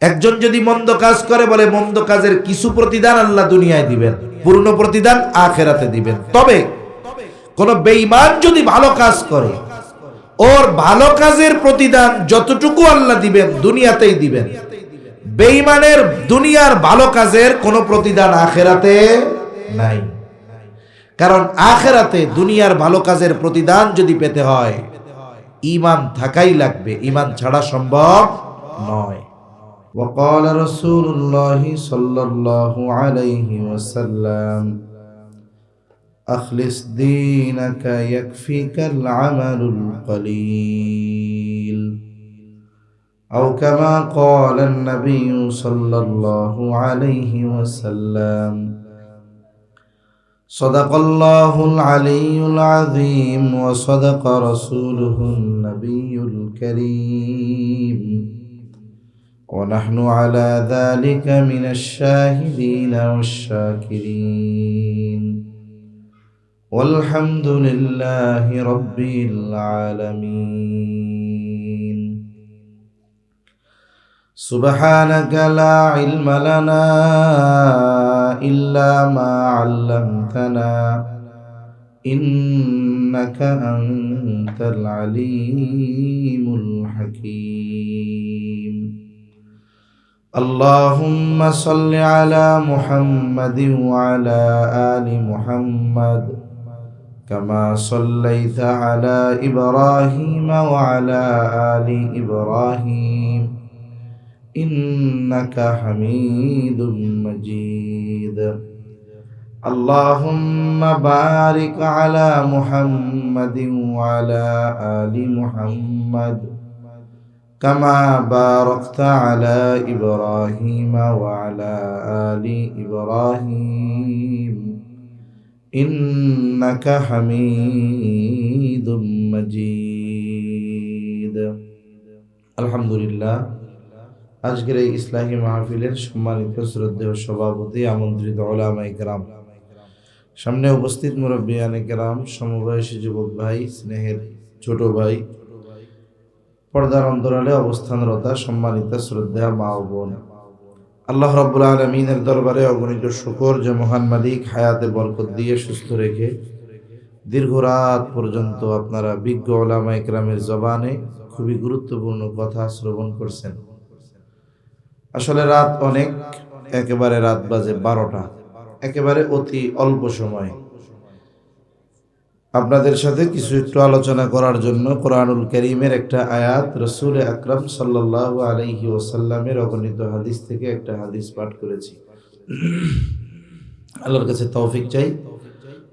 একজন যদি মন্দ কাজ করে, বলে মন্দ কাজের কিছু প্রতিদান আল্লাহ দুনিয়ায় দিবেন, পূর্ণ প্রতিদান আখিরাতে দিবেন। তবে কোন বেঈমান যদি ভালো কাজ করে, ওর ভালো কাজের প্রতিদান যতটুকু আল্লাহ দিবেন দুনিয়াতেই দিবেন। বেঈমানের দুনিয়ার ভালো কাজের কোনো প্রতিদান আখিরাতে নাই। কারণ আখিরাতে দুনিয়ার ভালো কাজের প্রতিদান যদি পেতে হয়, ঈমান থাকাই লাগবে, ঈমান ছাড়া সম্ভব নয়। وقال رسول الله صلى الله عليه وسلم أخلص دينك يكفيك العمل القليل أو كما قال النبي صلى الله عليه وسلم صدق الله العلي العظيم وصدق رسوله النبي الكريم ونحن على ذلك من الشاهدين والشاكرين والحمد لله رب العالمين سبحانك لا علم لنا إلا ما علمتنا إنك أنت العليم الحكيم اللهم صل على محمد وعلى آل محمد كما صليت على إبراهيم وعلى آل إبراهيم إنك حميد مجيد اللهم بارك على محمد وعلى آل محمد كما باركت على إبراهيم وعلى آل إبراهيم إنك حميد مجيد الحمد لله আজকের এই ইসলামী মাহফিলের সম্মানিত শ্রদ্ধেয় সভাপতি, আমন্ত্রিত উলামায়ে কেরাম, সামনে উপস্থিত মুরব্বিয়ানে কেরাম, সমবয়সী যুবক ভাই, স্নেহের ছোট ভাই, পর্দার অন্তরালে অবস্থানরতা সম্মানিত শ্রদ্ধেয় মা ও বোন, আল্লাহ রাব্বুল আলামিনের দরবারে অগণিত শুকর যে মহান মালিক হায়াতে বরকত দিয়ে সুস্থ রেখে দীর্ঘ রাত পর্যন্ত আপনারা বিজ্ঞ উলামায়ে কেরামের জবানে খুবই গুরুত্বপূর্ণ কথা শ্রবণ করছেন। আসলে রাত অনেক, একেবারে রাত বাজে 12টা, একেবারে অতি অল্প সময় আপনাদের সাথে কিছু একটু আলোচনা করার জন্য কোরআনুল কারীমের একটা আয়াত, রাসূল আকরাম সাল্লাল্লাহু আলাইহি ওয়াসাল্লামের অগণিত হাদিস থেকে একটা হাদিস পাঠ করেছি। আল্লাহর কাছে তৌফিক চাই,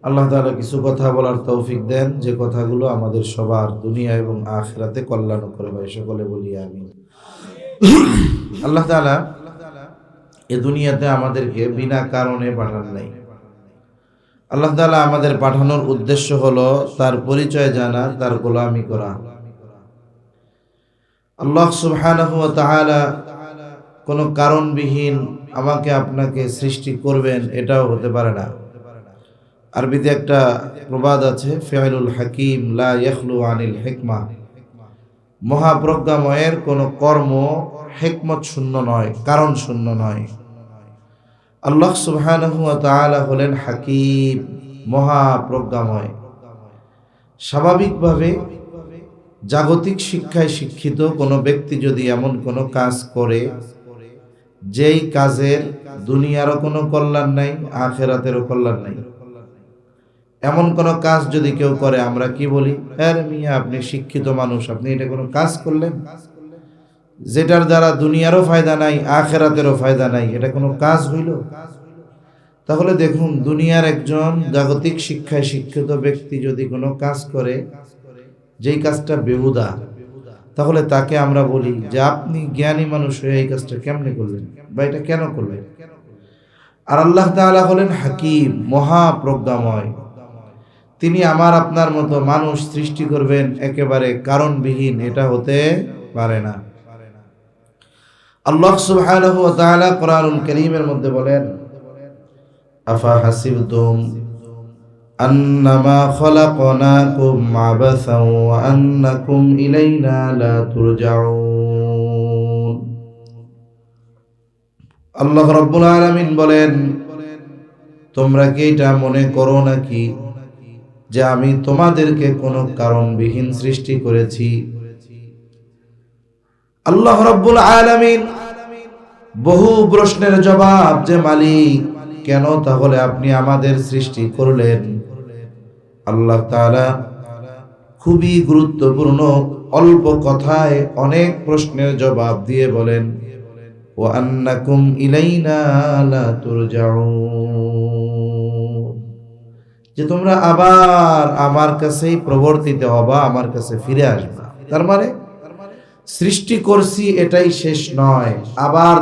আল্লাহ তাআলা কিছু কথা বলার তৌফিক দেন যে কথাগুলো আমাদের সবার দুনিয়া এবং আখিরাতে কল্যাণকর হয়। সকলে বলি আমিন। আল্লাহ তাআলা এই দুনিয়াতে আমাদেরকে বিনা কারণে পাঠান নাই। আল্লাহ তাআলা আমাদের পাঠানোর উদ্দেশ্য হলো তার পরিচয় জানা, তার গোলামি করা। আল্লাহ সুবহানাহু ওয়া তাআলা কোনো কারণবিহীন আমাকে আপনাকে সৃষ্টি করবেন, এটাও হতে পারে না। আরবিতে একটা প্রবাদ আছে, ফিআলুল হাকিম লা ইয়াখলু আনিল হিকমা, মহাপ্রজ্ঞাময়ের কোনো কর্ম হিকমত শূন্য নয়, কারণ শূন্য নয়। আল্লাহ সুবহানাহু ওয়া তাআলা হলেন হাকিম, মহাপ্রজ্ঞাময়। স্বাভাবিকভাবে জাগতিক শিক্ষায় শিক্ষিত কোনো ব্যক্তি যদি এমন কোনো কাজ করে যেই কাজের দুনিয়ারও কোনো কল্যাণ নাই, আখিরাতেরও কল্যাণ নাই, এমন কোনো কাজ যদি কেউ করে, আমরা কি বলি? আরে মিয়া, আপনি শিক্ষিত মানুষ, আপনি এটা কোনো কাজ করলেন যেটার দ্বারা দুনিয়ারও ফায়দা নাই, আখিরাতেরও ফায়দা নাই, এটা কোনো কাজ হইল? তাহলে দেখুন, দুনিয়ার একজন জাগতিক শিক্ষায় শিক্ষিত ব্যক্তি যদি কোনো কাজ করে যেই কাজটা বেহুদা, তাহলে তাকে আমরা বলি যে আপনি জ্ঞানী মানুষ হয়ে এই কাজটা কেমনে করলেন বা এটা কেন করলেন? আর আল্লাহ তাআলা হলেন হাকিম, মহাপ্রজ্ঞাময়। তিনি আমার আপনার মতো মানুষ সৃষ্টি করবেন একেবারে কারণবিহীন, এটা হতে পারে না। আল্লাহ সুবহানাহু ওয়া তাআলা কোরআনুল কারীমের মধ্যে বলেন, আফা হাসিবতুম আন্নামা খলাকনাকুম আবাসাও ওয়া আন্নাকুম ইলাইনা লা তুরজাউন। আল্লাহ রাব্বুল আলামিন বলেন, তোমরা কি এটা মনে করো নাকি যে আমি তোমাদেরকে কোনো কারণবিহীন সৃষ্টি করেছি? আল্লাহ রাব্বুল আলামিন বহু প্রশ্নের জবাব যে মালিক, কেন তাহলে আপনি আমাদের সৃষ্টি করলেন? আল্লাহ তাআলা খুবই গুরুত্বপূর্ণ অল্প কথায় অনেক প্রশ্নের জবাব দিয়ে বলেন, ওয়া আন্নাকুম ইলাইনা লা তুরজাউন, যে তোমরা আবার আমার কাছেই প্রবর্তিত হবা, আমার কাছে ফিরে আসবা। তার মানে সৃষ্টি করছি এটাই শেষ নয়, আবার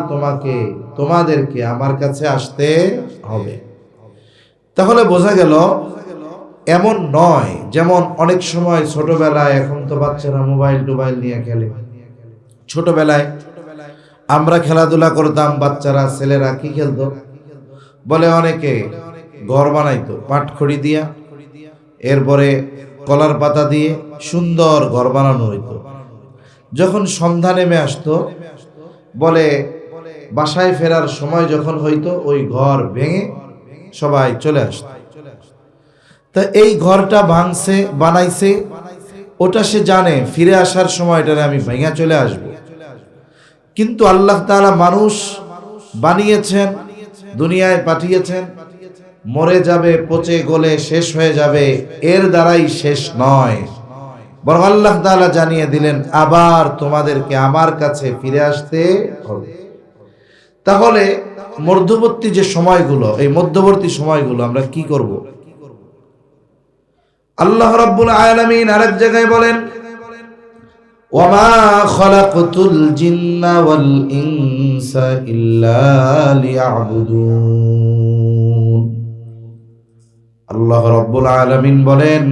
তোমাদেরকে আমার কাছে আসতে হবে। তাহলে বোঝা গেল এমন নয় যেমন অনেক সময় ছোটবেলায়, এখন তো বাচ্চারা মোবাইল টোবাইল নিয়ে খেলে, ছোটবেলায় আমরা খেলাধুলা করতাম, বাচ্চারা ছেলেরা কি খেলতো বলে, অনেকে ঘর বানাইতো পাটখড়ি দিয়া, এরপরে কলার পাতা দিয়ে সুন্দর ঘর বানানো হইতো। যখন সন্ধ্যা নেমে আসতো, বলে বাসায় ফেরার সময় যখন হইতো, ওই ঘর ভেঙে সবাই চলে আসতো। তা এই ঘরটা বানাইছে, ওটা সে জানে ফিরে আসার সময় এটারে আমি ভেঙে চলে আসব। কিন্তু আল্লাহ তাআলা মানুষ বানিয়েছেন, দুনিয়ায় পাঠিয়েছেন, মরে যাবে, পচে গলে শেষ হয়ে যাবে, এর দ্বারাই শেষ নয়, বরং আল্লাহ তাআলা জানিয়ে দিলেন আবার তোমাদেরকে আমার কাছে ফিরে আসতে হবে। তাহলে মধ্যবর্তী যে সময়গুলো, এই মধ্যবর্তী সময়গুলো আমরা কি করব? আল্লাহ রাব্বুল আলামিন আরেক জায়গায় বলেন, ওয়ামা খালাকতুল জিন্না ওয়াল ইনসা ইল্লা লিয়াবুদুন। আল্লাহ রাব্বুল আলামিন বলেন,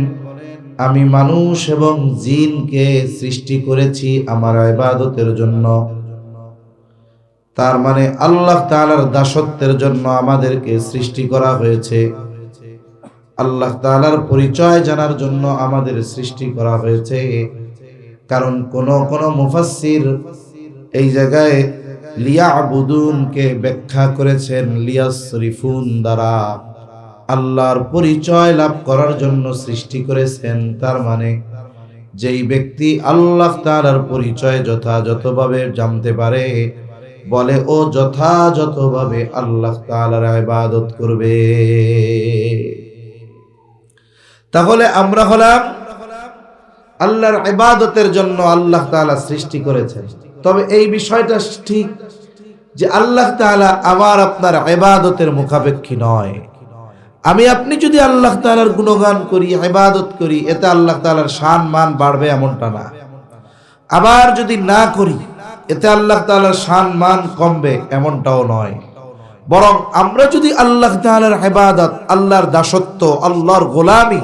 আমি মানুষ এবং জিনকে সৃষ্টি করেছি আমার ইবাদতের জন্য। তার মানে আল্লাহ তাআলার দাসত্বের জন্য আমাদেরকে সৃষ্টি করা হয়েছে, আল্লাহ তাআলার পরিচয় জানার জন্য আমাদের সৃষ্টি করা হয়েছে। কারণ কোন মুফাসসির এই জায়গায় লিয়াবুদুনকে ব্যাখ্যা করেছেন লিয়াসরিফুন দ্বারা, আল্লাহর পরিচয় লাভ করার জন্য সৃষ্টি করেছেন। তার মানে যেই ব্যক্তি আল্লাহ তাআলার পরিচয় যথাযথভাবে জানতে পারে, বলে ও যথাযথভাবে আল্লাহ তাআলার ইবাদত করবে। তাহলে আমরা হলাম আল্লাহর ইবাদতের জন্য আল্লাহ তাআলা সৃষ্টি করেছেন। তবে এই বিষয়টা ঠিক যে আল্লাহ তাআলা আমার আপনার ইবাদতের মুখাপেক্ষী নয়। আমি আপনি যদি আল্লাহ তাআলার গুণগান করি, ইবাদত করি, এতে আল্লাহ তাআলার শান মান বাড়বে এমনটা না। আবার যদি না করি, এতে আল্লাহ তাআলার শান মান কমবে এমনটাও নয়। বরং আমরা যদি আল্লাহ তাআলার ইবাদত, আল্লাহর দাসত্ব, আল্লাহর গোলামি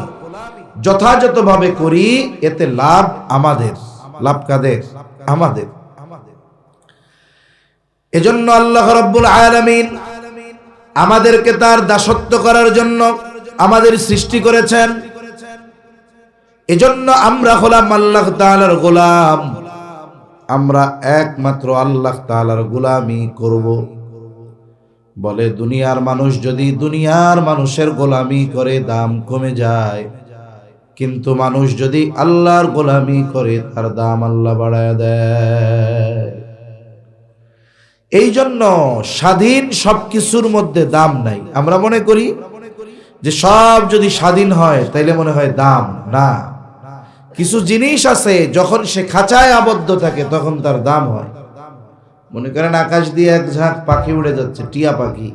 যথাযথভাবে করি, এতে লাভ আমাদের। লাভ কাদের? আমাদের। এজন্য আল্লাহ রাব্বুল আলামিন আমাদেরকে তার দাসত্ব করার জন্য আমাদের সৃষ্টি করেছেন। এজন্য আমরা হলাম আল্লাহ তাআলার গোলাম। আমরা একমাত্র আল্লাহ তাআলার গোলামি করব। বলে দুনিয়ার মানুষ যদি দুনিয়ার মানুষের গোলামি করে দাম কমে যায়, কিন্তু মানুষ যদি আল্লাহর গোলামি করে তার দাম আল্লাহ বাড়ায় দেয়। এই জন্য স্বাধীন সবকিছুর মধ্যে দাম নাই। আমরা মনে করি যে সব যদি স্বাধীন হয় তাইলে মনে হয় দাম না। কিছু জিনিস আছে যখন সে খাঁচায় আবদ্ধ থাকে তখন তার দাম হয়। মনে করেন আকাশ দিয়ে এক ঝাঁক পাখি উড়ে যাচ্ছে, টিয়া পাখি,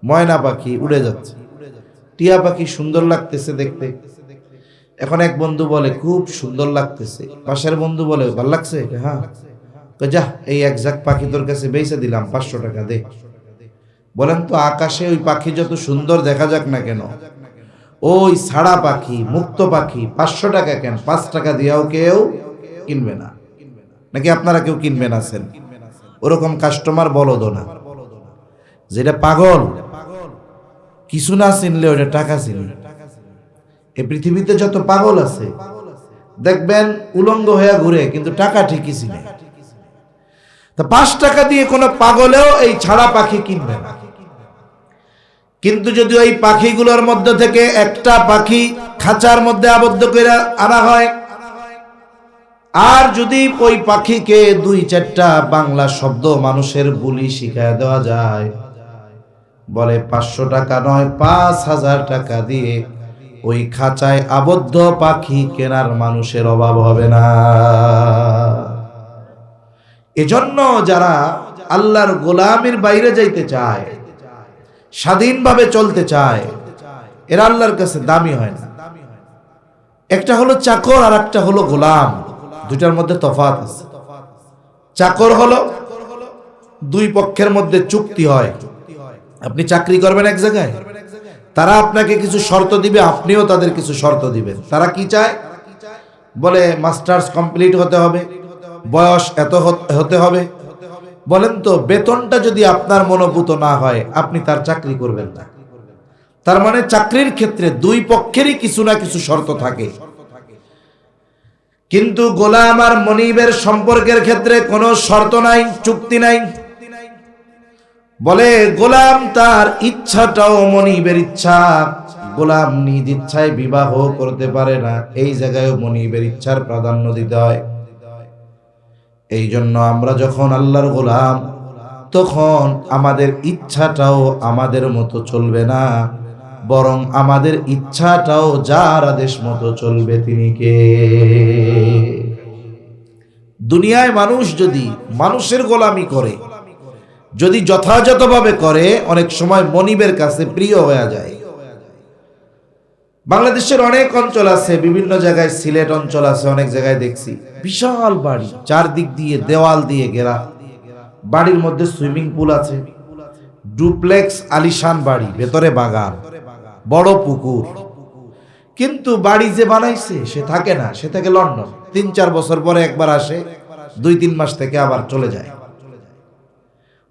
ময়না পাখি উড়ে যাচ্ছে। টিয়া পাখি সুন্দর লাগতেছে দেখতে। এখন এক বন্ধু বলে খুব সুন্দর লাগতেছে, পাশের বন্ধু বলে ভালো লাগছে, হ্যাঁ, যা এই এক ঝাঁক পাখি তোর কাছে বেচে দিলাম, 500 টাকা দে। বলেন তো আকাশে ওই পাখি যত সুন্দর দেখা যাক না কেন, ওই ছাড়া পাখি, মুক্ত পাখি 500 টাকা কেন, 5 টাকা দিয়েও কেউ কিনবে না। নাকি আপনারা কেউ কিনবেন আছেন? ওরকম কাস্টমার বলদ না, যেটা পাগল, কিছু না চিনলে ওটা টাকা চিনলে। এই পৃথিবীতে যত পাগল আছে দেখবেন উলঙ্গ হয়ে ঘুরে, কিন্তু টাকা ঠিকই চিনে। তা 5 টাকা দিয়ে কোনো পাগলেও এই ছাড়া পাখি কিনবে না। কিন্তু যদি ওই পাখিগুলোর মধ্যে থেকে একটা পাখি খাঁচার মধ্যে আবদ্ধ করে আনা হয়, আর যদি ওই পাখিকে 2-4টা বাংলা শব্দ মানুষের বুলি শিখায় দেওয়া যায়, বলে 500 টাকা নয় 5000 টাকা দিয়ে ওই খাঁচায় আবদ্ধ পাখি কেনার মানুষের অভাব হবে না। এজন্য যারা আল্লাহর গোলামের বাইরে যাইতে চায়, স্বাধীনভাবে চলতে চায়, এরা আল্লাহর কাছে দামি হয় না। একটা হলো চাকর আর একটা হলো গোলাম, দুইটার মধ্যে তফাৎ আছে। চাকর হলো দুই পক্ষের মধ্যে চুক্তি হয়। আপনি চাকরি করবেন এক জায়গায়, তারা আপনাকে কিছু শর্ত দিবে, আপনিও তাদের কিছু শর্ত দিবেন। তারা কি চায়? বলে মাস্টার্স কমপ্লিট হতে হবে, বয়স এত হতে হবে। বলেন তো, বেতনটা যদি আপনার মনোভূত না হয় আপনি তার চাকরি করবেন না। তার মানে চাকরির ক্ষেত্রে দুই পক্ষেরই কিছু না কিছু শর্ত থাকে। কিন্তু গোলাম আর মনিবের সম্পর্কের ক্ষেত্রে কোনো শর্ত নাই, চুক্তি নাই। বলে গোলাম তার ইচ্ছাটাও মনিবের ইচ্ছা, গোলাম নিজ ইচ্ছায় বিবাহ করতে পারে না, এই জায়গায় মনিবের ইচ্ছার প্রাধান্য দিতে হয়। এই জন্য আমরা যখন আল্লাহর গোলাম, তখন আমাদের ইচ্ছাটাও আমাদের মতো চলবে না, বরং আমাদের ইচ্ছাটাও যার আদেশ মতো চলবে তিনি কে? দুনিয়ায় মানুষ যদি মানুষের গোলামি করে, যদি যথাযথভাবে করে, অনেক সময় মনিবের কাছে প্রিয় হয়ে যায়। বাংলাদেশের অনেক অঞ্চল আছে, বিভিন্ন জায়গায়, সিলেট অঞ্চল আছে, অনেক জায়গায় দেখছি বিশাল বাড়ি, চারদিক দিয়ে দেওয়াল দিয়ে ঘেরা, বাড়ির মধ্যে সুইমিং পুল আছে, ডুপ্লেক্স আলিশান বাড়ি, ভেতরে বাগান, বড় পুকুর। কিন্তু বাড়ি যে বানাইছে সে থাকে না, সে থাকে লন্ডন। 3-4 বছর পরে একবার আসে, 2-3 মাস থেকে আবার চলে যায়।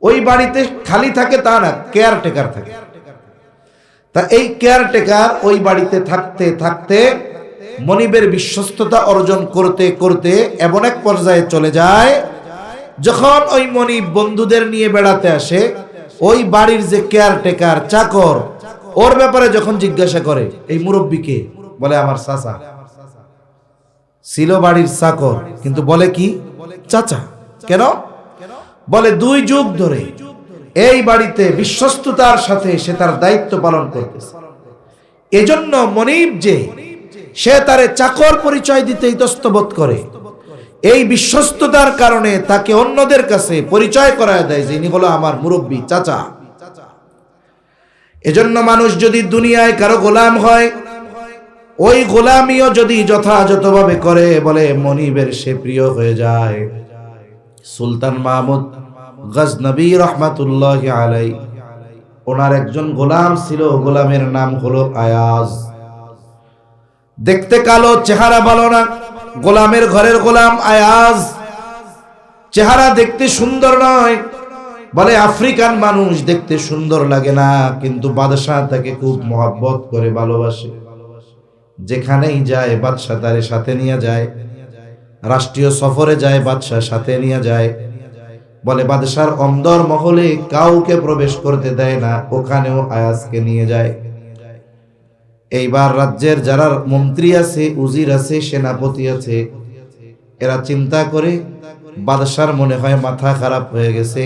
ওই বাড়িতে খালি থাকে তা না, কেয়ারটেকার থাকে। তা এই কেয়ারটেকার ওই বাড়িতে থাকতে থাকতে মনিবের বিশ্বস্ততা অর্জন করতে করতে এমন এক পর্যায়ে চলে যায়, যখন ওই মনিব বন্ধুদের নিয়ে বেড়াতে আসে, ওই বাড়ির যে কেয়ারটেকার চাকর, ওর ব্যাপারে যখন জিজ্ঞাসা করে এই মুরব্বীকে, বলে আমার চাচা ছিল বাড়ির চাকর, কিন্তু বলে কি চাচা। কেন? বলে 2 যুগ ধরে এই বাড়িতে বিশ্বস্ততার সাথে সে তার দায়িত্ব পালন করতেছে। এজন্য মনিব যে সে তারে চাকর পরিচয় দিতে ইতস্তবোধ করে, এই বিশ্বস্ততার কারণে তাকে অন্যদের কাছে পরিচয় করায় দেয় যে ইনি হলো আমার মুরব্বী চাচা। এজন্য মানুষ যদি দুনিয়ায় কারো গোলাম হয়, ওই গোলামিও যদি যথাযথভাবে করে, বলে মনিবের সে প্রিয় হয়ে যায়। সুলতান মাহমুদ গজনবী রহমাতুল্লাহি আলাইহি, ওনার একজন গোলাম ছিল, গোলামের নাম হলো আয়াজ। দেখতে কালো, চেহারা ভালো না, গোলামের ঘরের গোলাম আয়াজ। চেহারা দেখতে সুন্দর নয়, বলে আফ্রিকান মানুষ দেখতে সুন্দর লাগে না, কিন্তু বাদশাহ তাকে খুব মহব্বত করে, ভালোবাসে। যেখানেই যায় বাদশাহ তারে সাথে নিয়ে যায়, রাষ্ট্রীয় সফরে যায় বাদশাহ সাথে নিয়ে যায়। বলে বাদশার অন্দর মহলে কাউকে প্রবেশ করতে দেয় না, ওখানেও আয়াজকে নিয়ে যায়। এইবার রাজ্যের যারা মন্ত্রী আছে, উজির আছে, সেনাপতি আছে, এরা চিন্তা করে, বাদশার মনে হয় মাথা খারাপ হয়ে গেছে,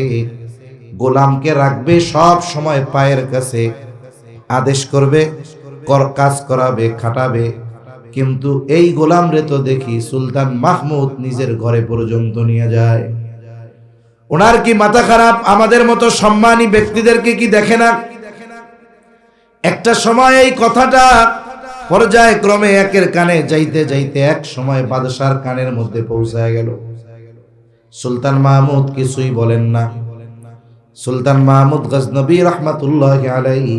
গোলামকে রাখবে সব সময় পায়ের কাছে, আদেশ করবে, কাজ করাবে, খাটাবে। কিন্তু এই গোলাম রে তো দেখি সুলতান মাহমুদ নিজের ঘরে পর্যন্ত নিয়ে যায়। ওনার কি মাথা খারাপ? আমাদের মতো সম্মানী ব্যক্তিদেরকে কি দেখে না? একটা সময় এই কথাটা পর্যায়ক্রমে একের কানে যাইতে যাইতে এক সময় বাদশার কানের মধ্যে পৌঁছায় গেল। সুলতান মাহমুদ কিছুই বলেন না। সুলতান মাহমুদ গজনবী রহমাতুল্লাহি আলাইহি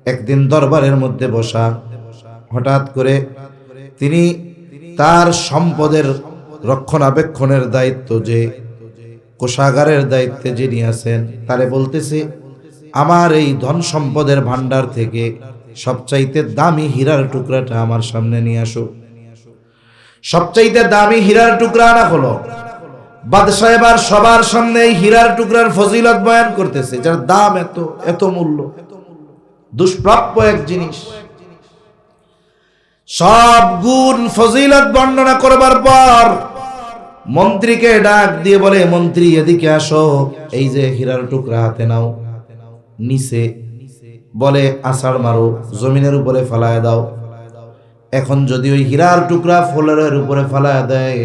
একদিন দরবারের মধ্যে বসা, হঠাৎ করে তিনি তার সম্পদের রক্ষণাবেক্ষণের দায়িত্ব, যে কোষাগারের দায়িত্বে যিনি আছেন, তারে বলতেছে, আমার এই ধন সম্পদের ভান্ডার থেকে সবচাইতে দামি হীরার টুকরাটা আমার সামনে নিয়ে আসো। সবচাইতে দামি হীরার টুকরা আনা হলো। বাদশাহ এবার সবার সামনে এই হীরার টুকরার ফজিলত বয়ান করতেছে, যার দাম এত, এত মূল্য, দুষ্প্রাপ্য এক জিনিস। সব গুণ ফজিলত বর্ণনা করবার পর মন্ত্রীকে ডাক দিয়ে বলে, মন্ত্রী এদিকে আসো, এই যে হীরার টুকরা হাতে নাও। নিচে বলে আছাড় মারো, জমিনের উপরে ফালায় দাও। এখন যদি ওই হীরার টুকরা ফ্লোরের উপরে ফালায় দেয়,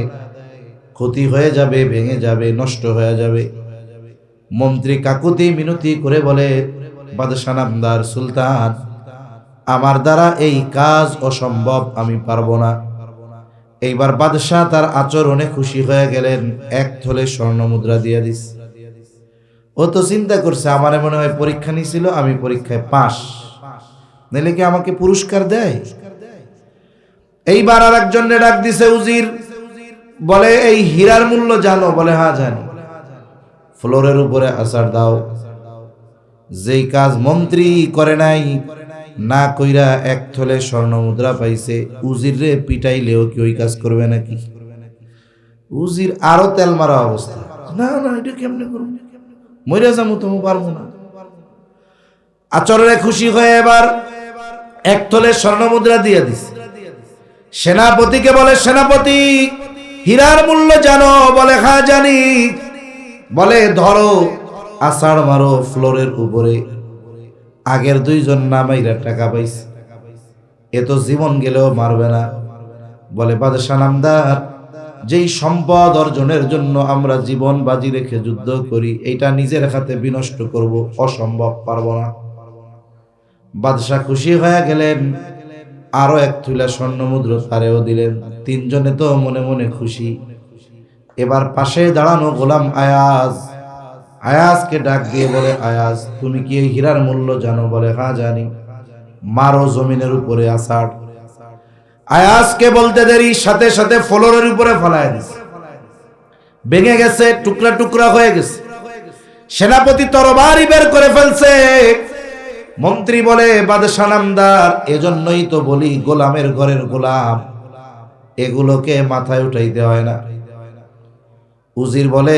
ক্ষতি হয়ে যাবে, ভেঙে যাবে, নষ্ট হয়ে যাবে। মন্ত্রী কাকুতি মিনতি করে বলে, বাদশাহ নামদার সুলতান, আমার দ্বারা এই কাজ অসম্ভব, আমি পারবো না। এইবার বাদশাহ তার আচরণে খুশি হয়ে গেলেন, এক থলে স্বর্ণ মুদ্রা দিয়ে দিস। ও তো চিন্তা করছে, আমারে মনে হয় পরীক্ষা নিছিল, আমি পরীক্ষায় পাস, নাহলে কি আমাকে পুরস্কার দেয়? এইবার আর একজনে ডাক দিছে উজির, বলে এই হীরার মূল্য জানো? বলে হ্যাঁ জানি। ফ্লোরের উপরে আছাড় দাও। যেই কাজ মন্ত্রী করে নাই, না কইরা এক থলে স্বর্ণ মুদ্রা পাইছে, উজির রে পিটাইলেও কি ওই কাজ করবে নাকি? উজির আরো তেল মারা অবস্থা, না না এটা কেমনে করবো, মইরা যাবো, তুমি পারবো না। আচরণে খুশি হয়ে এবার এক থলে স্বর্ণ মুদ্রা দিয়ে দিছে। সেনাপতিকে বলে, সেনাপতি হীরার মূল্য জানো? বলে হ্যাঁ জানি। বলে ধরো, আষাঢ় মারো ফ্লোরের উপরে। আগের দুইজন নামাইরা টাকা পাইছে, এ তো জীবন গেলেও মারবে না। বলে বাদশাহ নামদার, যেই সম্পদ অর্জনের জন্য আমরা জীবন বাজি রেখে যুদ্ধ করি, এইটা নিজের হাতে বিনষ্ট করব, অসম্ভব, পারবো না। বাদশাহ খুশি হয়ে গেলেন, আরো এক থুলা স্বর্ণ মুদ্রা তারেও দিলেন। তিনজনে তো মনে মনে খুশি। এবার পাশে দাঁড়ানো গোলাম আয়াজ, আয়াজকে ডাক দিয়ে বলে, আয়াজ তুমি কি এই হীরার মূল্য জানো? বলে হ্যাঁ জানি। মারো জমিনের উপরে আছাড়। আয়াজকে বলতে দেরি, সাথে সাথে ফ্লোরের উপরে ফলায় দিছে, ভেঙে গেছে, টুকরা টুকরা হয়ে গেছে। সেনাপতি তরবারি বের করে ফেলছে। মন্ত্রী বলে, বাদশাহ নামদার, এজন্যই তো বলি গোলামের ঘরের গোলাম, এগুলোকে মাথায় উঠাইতে হয় না। উজির বলে,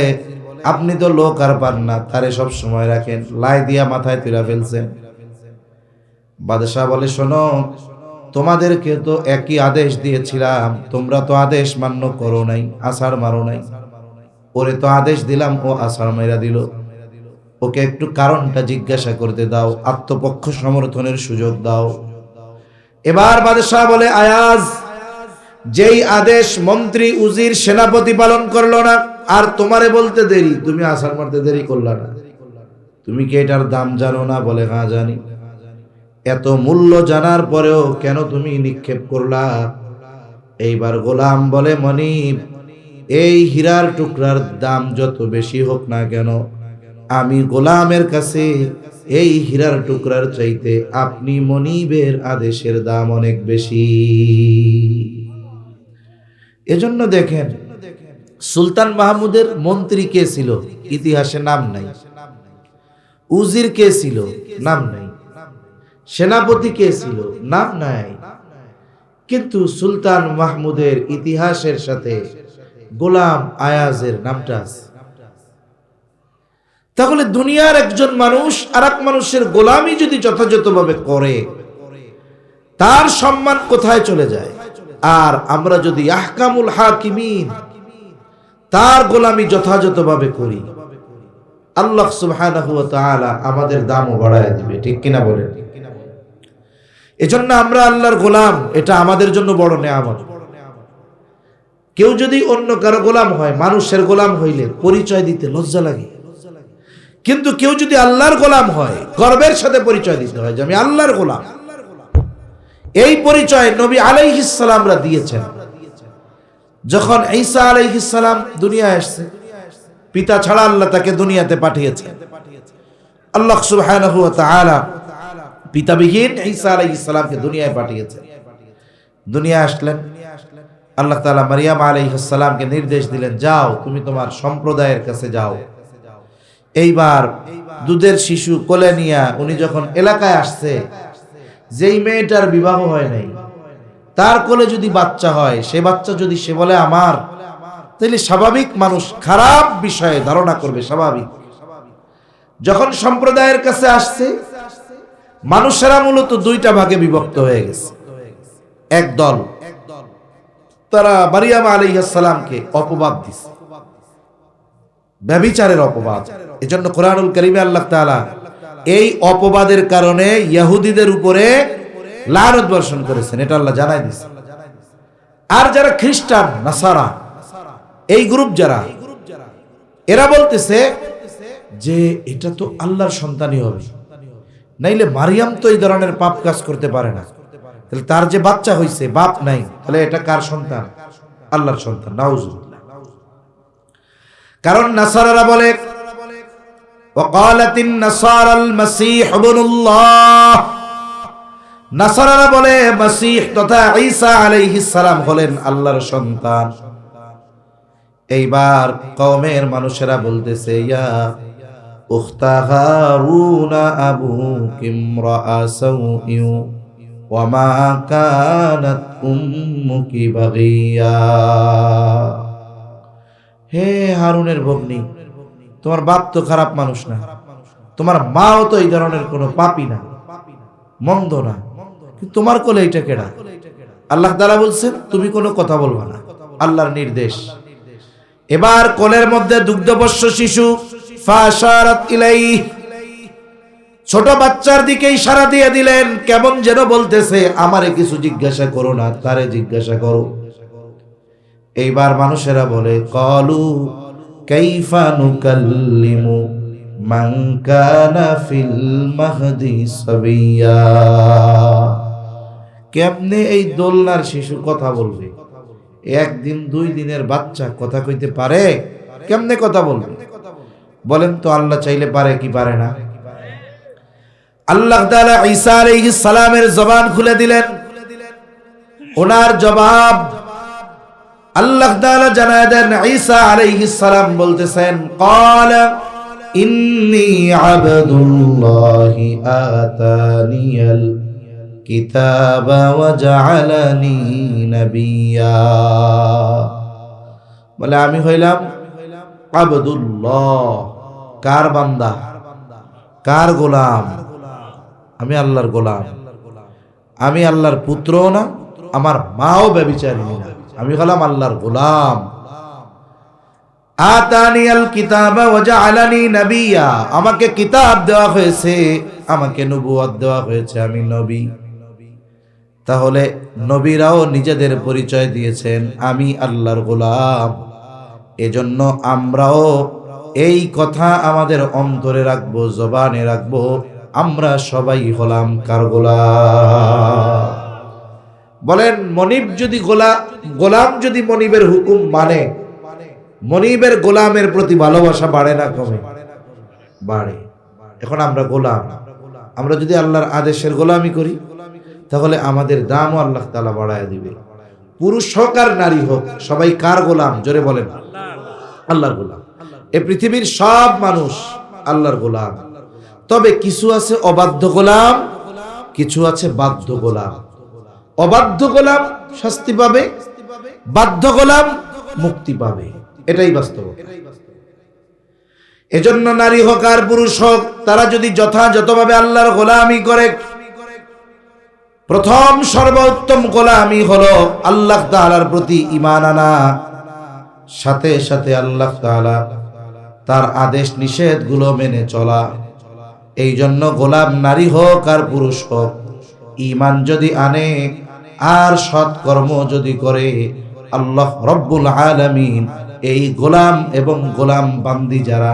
আপনি তো লোক আর পান না, তারে সব সময় রাখেন, লাই দিয়া মাথায় তুলে ফেলছেন। বাদশাহ বলে, শোনো, তোমাদেরকে তো একই আদেশ দিয়েছিলাম, তোমরা তো আদেশ মান্য করো নাই, আছাড় মারো নাই। ওরে তো আদেশ দিলাম, ও আছাড় মাইরা দিল। ওকে একটু কারণটা জিজ্ঞাসা করতে দাও, আত্মপক্ষ সমর্থনের সুযোগ দাও। এবার বাদশাহ বলে, আয়াজ, যেই আদেশ মন্ত্রী উজির সেনাপতি পালন করলো না, আর তোমারে বলতে দেরি, তুমি আছাড় মারতে দেরি করলা না, তুমি কি এটার দাম জানো না? বলে হ্যাঁ জানি। এত মূল্য জানার পরেও কেন তুমি নিক্ষেপ করলা? এইবার গোলাম বলে, মনিব, এই হীরার টুকরার দাম যত বেশি হোক না কেন, আমি গোলামের কাছে এই হীরার টুকরার চাইতে আপনি মনিবের আদেশের দাম অনেক বেশি। এজন্য দেখেন, সুলতান মাহমুদের মন্ত্রী কে ছিল? ইতিহাসে নাম নাই। উজির কে ছিল? নাম নাই। সেনাপতি কে ছিল? নাম নাই। কিন্তু সুলতান মাহমুদের ইতিহাসের সাথে গোলাম আয়াজের নামটা আছে। তাহলে দুনিয়ার একজন মানুষ আর এক মানুষের গোলামি যদি যথাযথভাবে করে, তার সম্মান কোথায় চলে যায়? আর আমরা যদি আহকামুল হাকিমিন, তার গোলামি যথাযথভাবে করি, আল্লাহ সুবহানাহু ওয়া তাআলা আমাদের দামও বাড়ায় দিবে। ঠিক কিনা বলেন? এজন্য আমরা আল্লাহর গোলাম, এটা আমাদের জন্য বড় নেয়ামত। কেউ যদি অন্য কারো গোলাম হয়, মানুষের গোলাম হইলে পরিচয় দিতে লজ্জা লাগে, কিন্তু কেউ যদি আল্লাহর গোলাম হয়, গর্বের সাথে পরিচয় দিতে হয় যে আমি আল্লাহর গোলাম। এই পরিচয় নবী আলাইহিস সালামরা দিয়েছেন। যখন ঈসা আলাইহিস সালাম দুনিয়ায় আসছে, পিতা ছাড়া আল্লাহ তাকে দুনিয়াতে পাঠিয়েছেন। আল্লাহ সুবহানাহু ওয়া তাআলা পিতাবিহীন ঈসা আলাইহিস সালামকে দুনিয়ায় পাঠিয়েছেন। দুনিয়া আসলেন, আল্লাহ তাআলা মারিয়াম আলাইহিস সালামকে নির্দেশ দিলেন, যাও তুমি তোমার সম্প্রদায়ের কাছে যাও। এইবার দুধের শিশু কোলে নিয়ে উনি যখন এলাকায় আসছে, যেই মেয়েটার বিবাহ হয় নাই, তার কোলে যদি বাচ্চা হয়, সে বাচ্চা যদি সে বলে আমার, তাহলে স্বাভাবিক মানুষ খারাপ বিষয়ে ধারণা করবে, স্বাভাবিক। যখন সম্প্রদায়ের কাছে আসছে, মানুষেরা মূলত দুইটা ভাগে বিভক্ত হয়ে গেছে। এক দল, তারা মারিয়াম আলাইহিস সালামকে অপবাদ দিছে, ব্যভিচারের অপবাদ। এজন্য কোরআনুল কারীমে আল্লাহ তাআলা এই অপবাদের কারণে ইহুদিদের উপরে লানত বর্ষণ করেছেন, এটা আল্লাহ জানাই দিয়েছেন। আর যারা খ্রিস্টান, নাসারা, এই গ্রুপ যারা, এরা বলতেছে যে এটা তো আল্লাহর সন্তানই হবে, নাইলে মারিয়াম তো এই ধরনের পাপ কাজ করতে পারে না, তাহলে তার যে বাচ্চা হইছে, বাপ নাই, তাহলে এটা কার সন্তান? আল্লাহর সন্তান। নাউজুবিল্লাহ। কারণ নাসারারা বলে ওয়াকালাতিন নাসারাল মাসীহ ইবনুল্লাহ, নাসারারা বলে মাসীহ তথা ঈসা আলাইহিস সালাম হলেন আল্লাহর সন্তান। এইবার কওমের মানুষেরা বলতেছে ইয়া উখতা হারুনা আবুকি ইমরাআ সাউইউ ওয়া মা কানাত উম্মুকি বাগিয়া, হে হারুনের ভগ্নী, তোমার বাপ তো খারাপ মানুষ না, তোমার মাও তো এই ধরনের কোনো পাপী না, মন্দ না, কিন্তু তোমার কোলে এটা কেডা? আল্লাহ তাআলা বলছেন তুমি কোনো কথা বলবা না, আল্লাহর নির্দেশ। এবার কোলের মধ্যে দুগ্ধপোষ্য শিশু, ফাশারাত ইলাইহি, ছোট বাচ্চার দিকে ইশারা দিয়ে দিলেন, কেমন যেন বলতেছে আমারে কিছু জিজ্ঞাসা করো না, তারে জিজ্ঞাসা করো। এইবার মানুষেরা বলে ক্বালু কাইফা নুকাল্লিমু মান কানা ফিল মাহদি সাবিয়া, কেমনে এই দোলনার শিশু কথা বলবে? একদিন 2 দিনের বাচ্চা কথা কইতে পারে? কেমনে কথা বলবে? বলেন তো আল্লাহ চাইলে পারে কি পারে না? আল্লাহ তাআলা ঈসা আলাইহিস সালামের জবান খুলে দিলেন। ওনার জবাব আল্লাহ তাআলা জানায় দেন। ঈসা আলাইহিস সালাম বলতেছেন ক্বালা ইন্নী আবদুল্লাহি আতানিয়াল কিতাবা ওয়া জাআলানি নাবিয়্যা, বলে আমি হইলাম আবদুল্লাহ, কার বান্দা, কার গোলাম? আমি আল্লাহর গোলাম, আমি আল্লাহর পুত্রও না, আমার মাও ব্যভিচারিণী না, আমি হলাম আল্লাহর গোলাম। আতানিয়াল কিতাবা ওয়া জাআলানি নাবিয়্যা, আমাকে কিতাব দেওয়া হয়েছে, আমাকে নবুয়ত দেওয়া হয়েছে, আমি নবী। তাহলে নবীরাও নিজেদের পরিচয় দিয়েছেন আমি আল্লাহর গোলাম। এজন্য আমরাও এই কথা আমাদের অন্তরে রাখবো, জবানে রাখবো, আমরা সবাই হলাম কার গোলাম? বলেন মনিব যদি গোলাম যদি মনিবের হুকুম মানে, মনিবের গোলামের প্রতি ভালোবাসা বাড়ে না কমে? বাড়ে। এখন আমরা গোলাম, আমরা যদি আল্লাহর আদেশের গোলামি করি তাহলে আমাদের দামও আল্লাহ তাআলা বাড়ায় দিবে। পুরুষ হোক আর নারী হোক, সবাই কার গোলাম? জোরে বলেন, আল্লাহর গোলাম। এই পৃথিবীর সব মানুষ আল্লাহর গোলাম। তবে কিছু আছে অবাধ্য গোলাম, কিছু আছে বাধ্য গোলাম। অবাধ্য গোলাম শাস্তি পাবে, বাধ্য গোলাম মুক্তি পাবে, এটাই বাস্তব। এজন্য নারী হোক আর পুরুষ হোক, তারা যদি যথাযথভাবে আল্লাহর গোলামি করে, প্রথম সর্বোত্তম গোলামি হলো আল্লাহ তাআলার প্রতি ঈমান আনা, সাথে সাথে আল্লাহ তাআলা তার আদেশ নিষেধ গুলো মেনে চলা। এই জন্য গোলাম নারী হোক আর পুরুষ হোক, ঈমান যদি আনে আর সৎকর্ম যদি করে, আল্লাহ রব্বুল আলামিন এই গোলাম এবং গোলাম বান্দি যারা,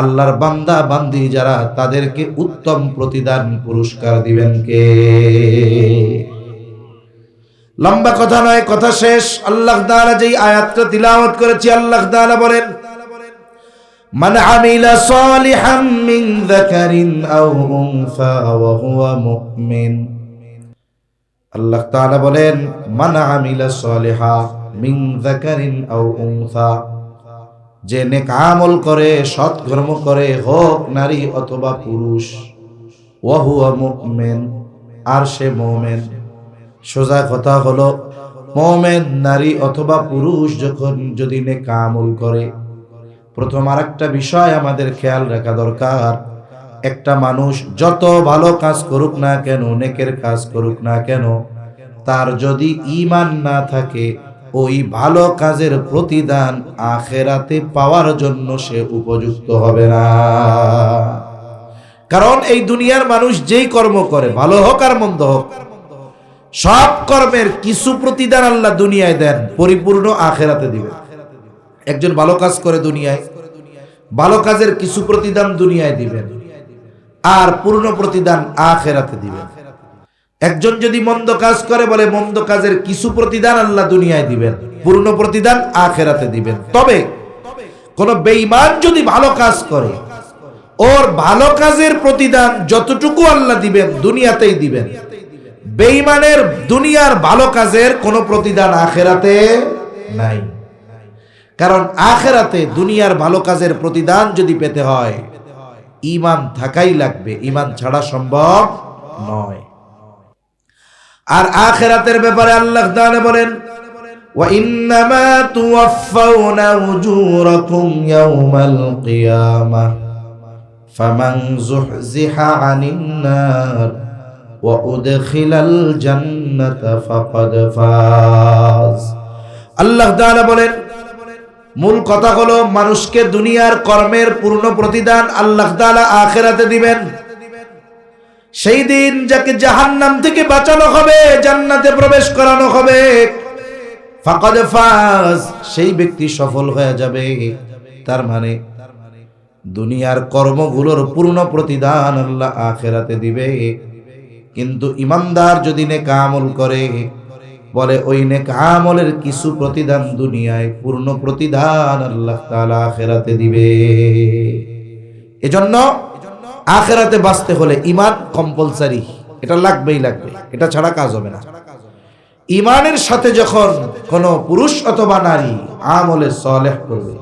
আল্লাহর বান্দা বান্দি যারা, তাদেরকে উত্তম প্রতিদান পুরস্কার দিবেন কে? লম্বা কথা নয়, কথা শেষ। আল্লাহ তাআলা যেই আয়াতটা তিলাওয়াত করেছি, আল্লাহ তাআলা বলেন মান আমিলা সালিহাম মিন যাকারিন আও উনসা ওয়া হুয়া মুমিন। আল্লাহ তাআলা বলেন মান আমিলা সালিহা মিন যাকারিন আও উনসা, যে নেক আমল করে, সৎকর্ম করে, হোক নারী অথবা পুরুষ, ওয়া হুয়া মুমিন, আর সে মুমিন। সোজা কথা হলো মুমিন নারী অথবা পুরুষ যখন যদি নেক আমল করে, প্রথম আরেকটা বিষয় আমাদের খেয়াল রাখা দরকার, একটা মানুষ যত ভালো কাজ করুক না কেন, নেকের কাজ করুক না কেন, তার যদি ঈমান না থাকে, ওই ভালো কাজের প্রতিদান আখিরাতে পাওয়ার জন্য সে উপযুক্ত হবে না। কারণ এই দুনিয়ার মানুষ যেই কর্ম করে, ভালো হোক আর মন্দ হোক, সব কর্মের কিছু প্রতিদান আল্লাহ দুনিয়ায় দেন, পরিপূর্ণ আখিরাতে দিবেন। একজন ভালো কাজ করে দুনিয়ায়, ভালো কাজের কিছু প্রতিদান দুনিয়ায় দিবেন, আর পূর্ণ প্রতিদান আখিরাতে দিবেন। একজন যদি মন্দ কাজ করে, বলে মন্দ কাজের কিছু প্রতিদান আল্লাহ দুনিয়ায় দিবেন, পূর্ণ প্রতিদান আখিরাতে দিবেন। তবে কোন বেঈমান যদি ভালো কাজ করে, ওর ভালো কাজের প্রতিদান যতটুকু আল্লাহ দিবেন দুনিয়াতেই দিবেন। বেঈমানের দুনিয়ার ভালো কাজের কোনো প্রতিদান আখিরাতে নাই। কারণ আখিরাতে দুনিয়ার ভালো কাজের প্রতিদান যদি পেতে হয়, ঈমান থাকাই লাগবে, ঈমান ছাড়া সম্ভব নয়। আর আখিরাতের ব্যাপারে আল্লাহ তাআলা বলেন, ওয়া ইন্নামা তুওয়াফাউনা উজুরাকুম ইয়াওমাল কিয়ামাহ ফামান যুহজিহা আনিন নার ওয়া উদখিলাল জান্নাতা ফাকাদ ফাজ। আল্লাহ তাআলা বলেন, মূল কথা হলো মানুষকে দুনিয়ার কর্মের পূর্ণ প্রতিদান আল্লাহ তাআলা আখিরাতে দিবেন। সেই দিন যাকে জাহান্নাম থেকে বাঁচানো হবে, জান্নাতে প্রবেশ করানো হবে, ফাকাদ ফাজ, সেই ব্যক্তি সফল হয়ে যাবে। তার মানে দুনিয়ার কর্মগুলোর পূর্ণ প্রতিদান আল্লাহ আখিরাতে দিবে। কিন্তু ইমানদার যদি নেক আমল করে, বলে ওই নেক আমলের কিছু প্রতিদান দুনিয়ায়, পূর্ণ প্রতিদান আল্লাহ তাআলা আখিরাতে দিবে। এজন্য আখিরাতে বাঁচতে হলে ঈমান কম্পালসারি, এটা লাগবেই লাগবে, এটা ছাড়া কাজ হবে না। ঈমানের সাথে যখন কোনো পুরুষ অথবা নারী আমলে সালেহ করবে,